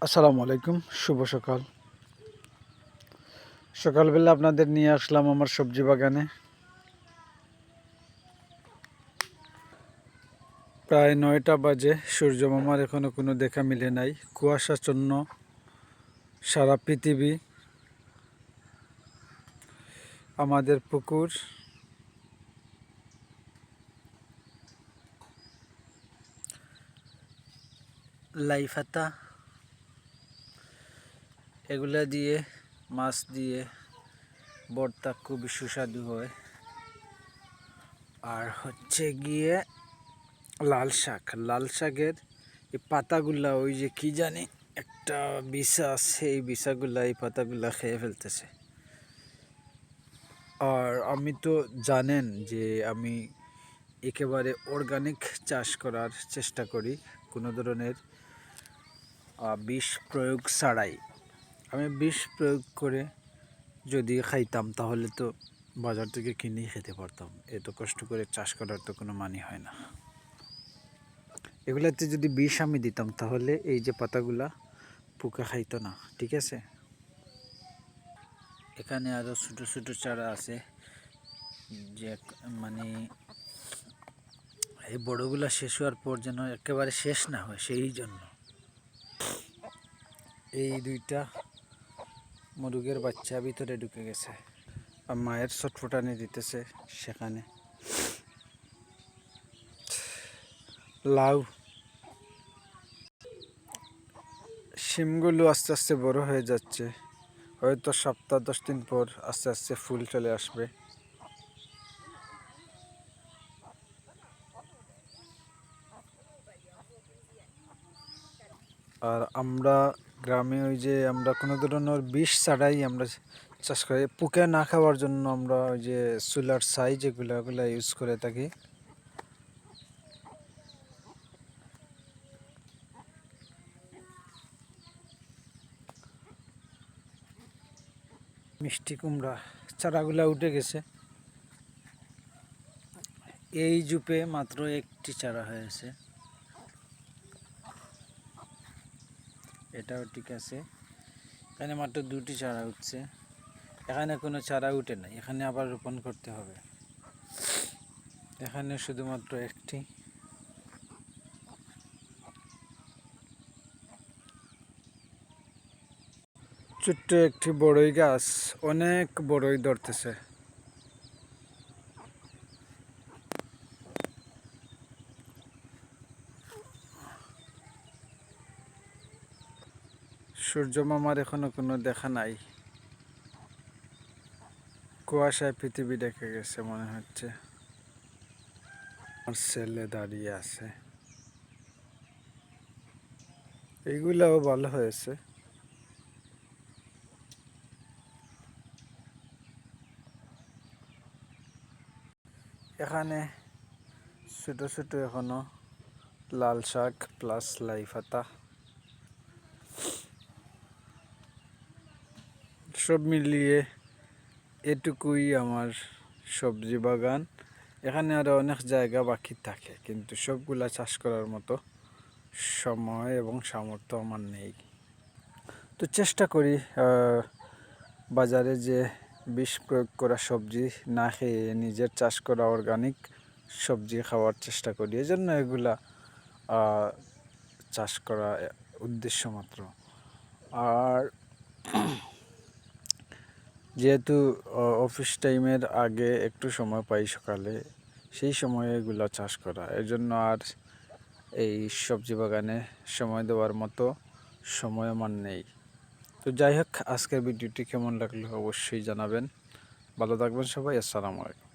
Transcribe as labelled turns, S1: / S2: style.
S1: আসসালামু আলাইকুম, শুভ সকাল। সকালবেলা আপনাদের নিয়ে আসলাম আমার সবজি বাগানে। প্রায় 9টা বাজে, সূর্য মামার এখনো কোনো দেখা মিলে নাই। কুয়াশাচ্ছন্ন সারা পৃথিবী। আমাদের পুকুর, লাই পাতা, এগুলা দিয়ে মাছ দিয়ে ভর্তা খুবই সুস্বাদু হয়। আর হচ্ছে গিয়ে লাল শাকের এই পাতাগুলা, ওই যে কি জানি একটা বিছা আছে, এই বিছাগুলা এই পাতাগুলা খেয়ে ফেলতেছে। আর আমি তো জানেন যে আমি একেবারে অর্গানিক চাষ করার চেষ্টা করি, কোনো ধরনের বিষ প্রয়োগ ছাড়াই। আমি বিষ প্রয়োগ করে যদি খাইতাম তাহলে তো বাজার থেকে কিনেই খেতে পারতাম। এত কষ্ট করে চাষ করার তো কোনো মানে হয় না। এগুলাতে যদি বিষ আমি দিতাম তাহলে এই যে পাতাগুলা পোকা খাইতো না, ঠিক আছে। এখানে আরও ছোটো ছোটো চারা আছে, যে মানে এই বড়গুলা শেষ হওয়ার পর যেন একেবারে শেষ না হয়, সেই জন্য। এই দুইটা মুরগের বাচ্চা ভিতরে ঢুকে গেছে আর মায়ের ছটফটানি দিতেছে সেখানে। লাউ, শিমগুলো আস্তে আস্তে বড় হয়ে যাচ্ছে, হয়তো সপ্তাহ 10 দিন পর আস্তে আস্তে ফুল চলে আসবে। আর আমরা গ্রামে ওই যে আমরা কোনো ধরনের বিষ ছাড়াই আমরা চাষ করি, পোকা না খাওয়ার জন্য আমরা ওই যে সোলার সাইজ এগুলো ইউজ করে থাকি। মিষ্টি কুমড়া চারাগুলা উঠে গেছে। এই জুপে মাত্র একটি চারা হয়েছে, এটাও ঠিক আছে। এখানে মাত্র 2টি চারা উঠছে, এখানে কোনো চারা উঠে নাই, এখানে আবার রোপণ করতে হবে। এখানে শুধুমাত্র একটি। ছোট্ট একটি বড়ই গাছ অনেক বড়ই ধরতেছে। সূর্য মামার এখনো কোনো দেখা নাই, কুয়াশায় পৃথিবী ডেকে গেছে মনে হচ্ছে। আমার ছেলে দাঁড়িয়ে আছে, এইগুলাও ভালো হয়েছে। এখানে ছোট ছোট এখনো লাল শাক প্লাস লাই পাতা, সব মিলিয়ে এটুকুই আমার সবজি বাগান। এখানে আরও অনেক জায়গা বাকি থাকে, কিন্তু সবগুলা চাষ করার মতো সময় এবং সামর্থ্য আমার নেই। তো চেষ্টা করি বাজারে যে বিষ প্রয়োগ করা সবজি না খেয়ে নিজের চাষ করা অর্গানিক সবজি খাওয়ার চেষ্টা করি। এজন্য এগুলা চাষ করা উদ্দেশ্য মাত্র। আর যেহেতু অফিস টাইমের আগে একটু সময় পাই সকালে, সেই সময়ে এগুলো চাষ করা, এর জন্য আর এই সবজি বাগানে সময় দেওয়ার মতো সময় আমার নেই। তো যাই হোক, আজকের ভিডিওটি কেমন লাগলো অবশ্যই জানাবেন। ভালো থাকবেন সবাই, আসসালামু আলাইকুম।